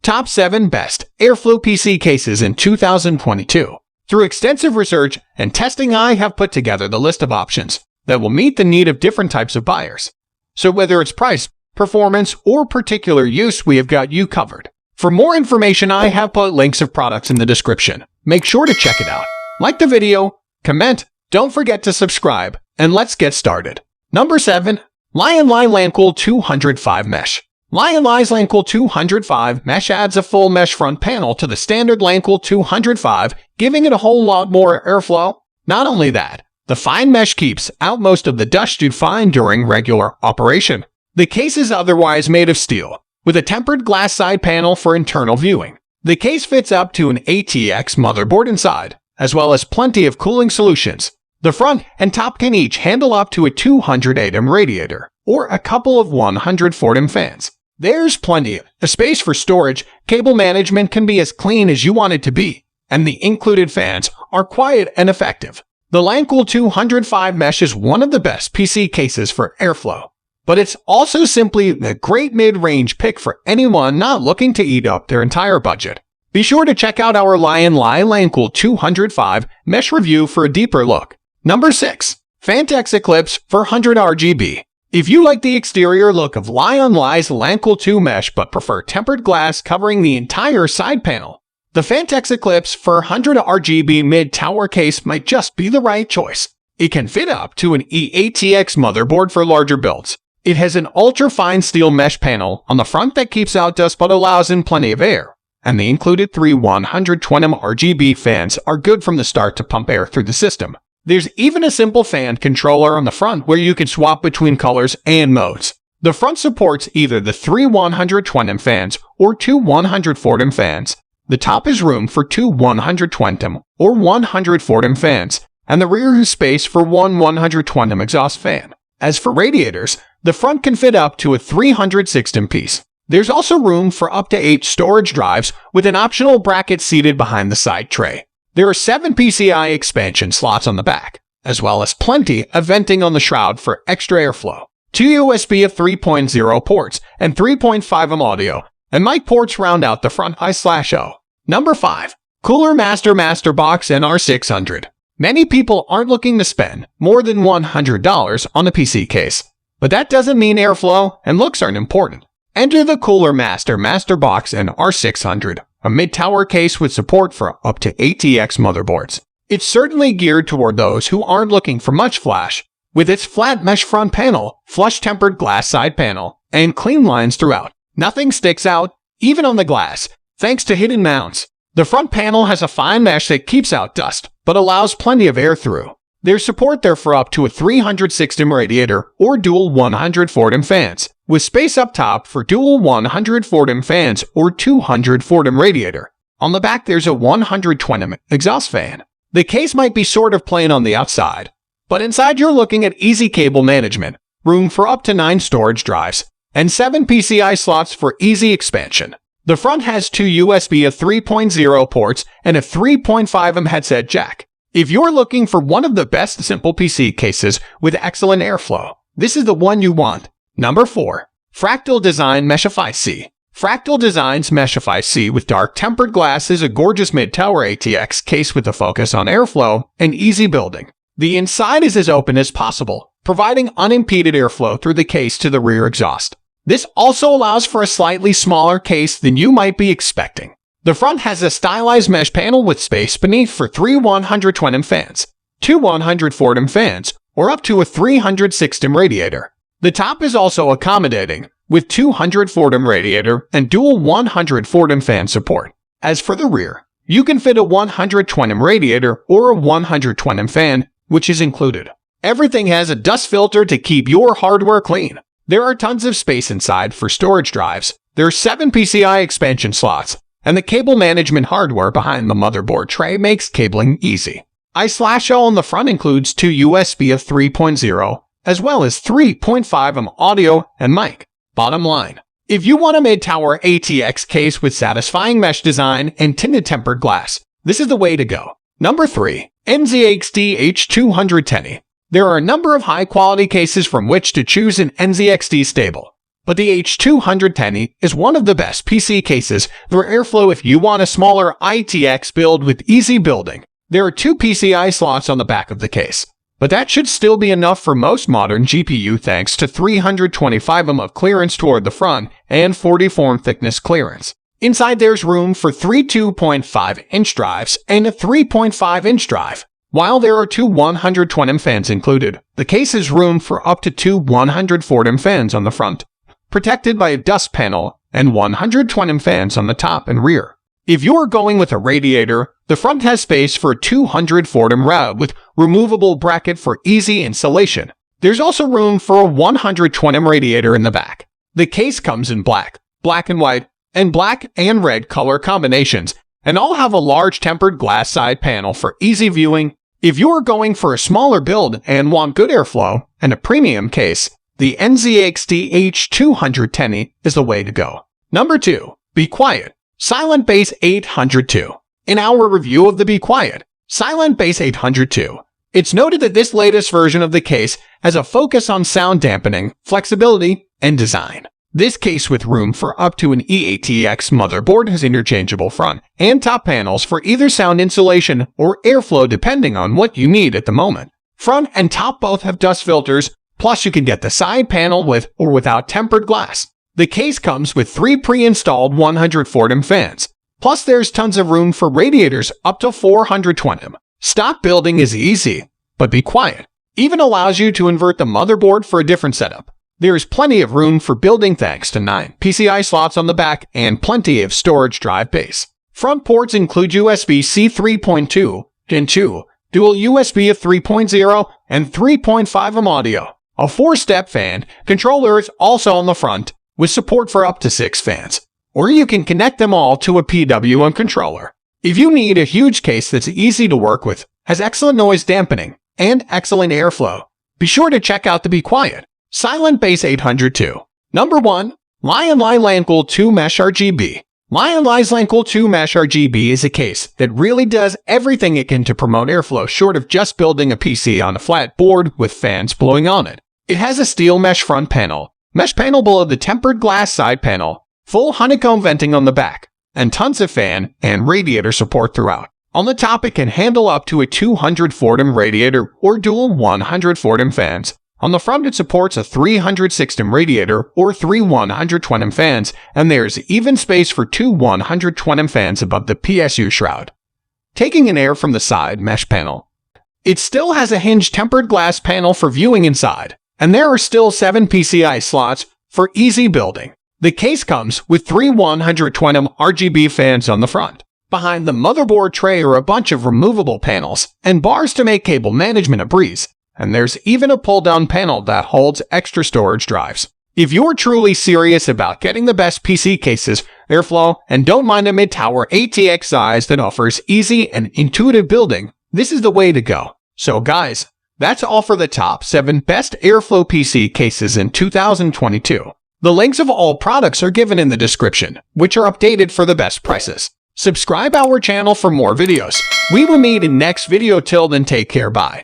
Top 7 Best Airflow PC Cases in 2022. Through extensive research and testing, I have put together the list of options that will meet the need of different types of buyers. So whether it's price, performance, or particular use, we have got you covered. For more information, I have put links of products in the description. Make sure to check it out. Like the video, comment, don't forget to subscribe, and let's get started. Number 7. Lionline LANCool 205 Mesh. Lionline's LANCool 205 Mesh adds a full mesh front panel to the standard LANCool 205, giving it a whole lot more airflow. Not only that, the fine mesh keeps out most of the dust you'd find during regular operation. The case is otherwise made of steel, with a tempered glass side panel for internal viewing. The case fits up to an ATX motherboard inside, as well as plenty of cooling solutions. The front and top can each handle up to a 208mm radiator, or a couple of 140mm fans. There's plenty of space for storage, cable management can be as clean as you want it to be, and the included fans are quiet and effective. The LANCool 205 Mesh is one of the best PC cases for airflow, but it's also simply a great mid-range pick for anyone not looking to eat up their entire budget. Be sure to check out our Lionline LANCool 205 Mesh review for a deeper look. Number 6. Phanteks Eclipse 400 RGB. If you like the exterior look of Lionline's LANCool 2 Mesh but prefer tempered glass covering the entire side panel, the Phanteks Eclipse 400 RGB mid-tower case might just be the right choice. It can fit up to an eATX motherboard for larger builds. It has an ultra-fine steel mesh panel on the front that keeps out dust but allows in plenty of air, and the included 3 120mm RGB fans are good from the start to pump air through the system. There's even a simple fan controller on the front where you can swap between colors and modes. The front supports either the 3 120mm fans or 2 140mm fans. The top is room for 2 120mm or 140mm fans, and the rear has space for one 120mm exhaust fan. As for radiators, the front can fit up to a 316mm piece. There's also room for up to 8 storage drives with an optional bracket seated behind the side tray. There are 7 PCI expansion slots on the back, as well as plenty of venting on the shroud for extra airflow. 2 USB 3.0 ports and 3.5mm audio and mic ports round out the front I/O. Number 5. Cooler Master Box NR600. Many people aren't looking to spend more than $100 on a PC case, but that doesn't mean airflow and looks aren't important. Enter the Cooler Master Box NR600, a mid-tower case with support for up to ATX motherboards. It's certainly geared toward those who aren't looking for much flash. With its flat mesh front panel, flush tempered glass side panel, and clean lines throughout, nothing sticks out, even on the glass, thanks to hidden mounts. The front panel has a fine mesh that keeps out dust, but allows plenty of air through. There's support there for up to a 360mm radiator or dual 140mm fans, with space up top for dual 140mm fans or 240mm radiator. On the back there's a 120mm exhaust fan. The case might be sort of plain on the outside, but inside you're looking at easy cable management, room for up to 9 storage drives, and 7 PCI slots for easy expansion. The front has 2 USB 3.0 ports and a 3.5mm headset jack. If you're looking for one of the best simple PC cases with excellent airflow, this is the one you want. Number 4. Fractal Design Meshify C. Fractal Design's Meshify C with dark tempered glass is a gorgeous mid-tower ATX case with a focus on airflow and easy building. The inside is as open as possible, providing unimpeded airflow through the case to the rear exhaust. This also allows for a slightly smaller case than you might be expecting. The front has a stylized mesh panel with space beneath for 3 120mm fans, 2 140mm fans, or up to a 360mm radiator. The top is also accommodating, with 240mm radiator and dual 140mm fan support. As for the rear, you can fit a 120mm radiator or a 120mm fan, which is included. Everything has a dust filter to keep your hardware clean. There are tons of space inside for storage drives. There are 7 PCI expansion slots, and the cable management hardware behind the motherboard tray makes cabling easy. I/O on the front includes 2 USB 3.0, as well as 3.5mm audio and mic. Bottom line, if you want a mid-tower ATX case with satisfying mesh design and tinted tempered glass, this is the way to go. Number 3. NZXT H210. There are a number of high-quality cases from which to choose an NZXT stable. but the H210 is one of the best PC cases for airflow if you want a smaller ITX build with easy building. There are 2 PCI slots on the back of the case, but that should still be enough for most modern GPU thanks to 325 mm of clearance toward the front and 40 thickness clearance. Inside there's room for 3 2.5-inch drives and a 3.5-inch drive. While there are 2 120mm fans included, the case has room for up to 2 140mm fans on the front, protected by a dust panel, and 120mm fans on the top and rear. If you're going with a radiator, the front has space for a 240mm rod with removable bracket for easy installation. There's also room for a 120mm radiator in the back. The case comes in black, black and white, and black and red color combinations, and all have a large tempered glass side panel for easy viewing. If you're going for a smaller build and want good airflow and a premium case, the NZXT H210 is the way to go. Number 2. Be Quiet Silent Bass 802. In our review of the Be Quiet Silent Bass 802, it's noted that this latest version of the case has a focus on sound dampening, flexibility, and design. This case with room for up to an eATX motherboard has interchangeable front and top panels for either sound insulation or airflow depending on what you need at the moment. Front and top both have dust filters, plus you can get the side panel with or without tempered glass. The case comes with 3 pre-installed 140mm fans, plus there's tons of room for radiators up to 420mm. Stock building is easy, but Be Quiet even allows you to invert the motherboard for a different setup. There is plenty of room for building thanks to 9 PCI slots on the back and plenty of storage drive base. Front ports include USB-C 3.2, Gen 2, dual USB of 3.0, and 3.5mm audio. A 4-step fan controller is also on the front, with support for up to 6 fans. Or you can connect them all to a PWM controller. If you need a huge case that's easy to work with, has excellent noise dampening, and excellent airflow, be sure to check out the Be Quiet Silent Bass 802. Number 1. Lionli LANCool 2 Mesh RGB. Lionli's LANCool 2 Mesh RGB is a case that really does everything it can to promote airflow short of just building a PC on a flat board with fans blowing on it. It has a steel mesh front panel, mesh panel below the tempered glass side panel, full honeycomb venting on the back, and tons of fan and radiator support throughout. On the top it can handle up to a 240mm radiator or dual 140mm fans. On the front, it supports a 360mm radiator or 3 120mm fans, and there's even space for 2 120mm fans above the PSU shroud. Taking in air from the side mesh panel, it still has a hinged tempered glass panel for viewing inside, and there are still 7 PCI slots for easy building. The case comes with 3 120mm RGB fans on the front. Behind the motherboard tray are a bunch of removable panels and bars to make cable management a breeze. And there's even a pull-down panel that holds extra storage drives. If you're truly serious about getting the best PC cases, airflow, and don't mind a mid-tower ATX size that offers easy and intuitive building, this is the way to go. So guys, that's all for the top 7 best airflow PC cases in 2022. The links of all products are given in the description, which are updated for the best prices. Subscribe our channel for more videos. We will meet in next video. Till then, take care, bye.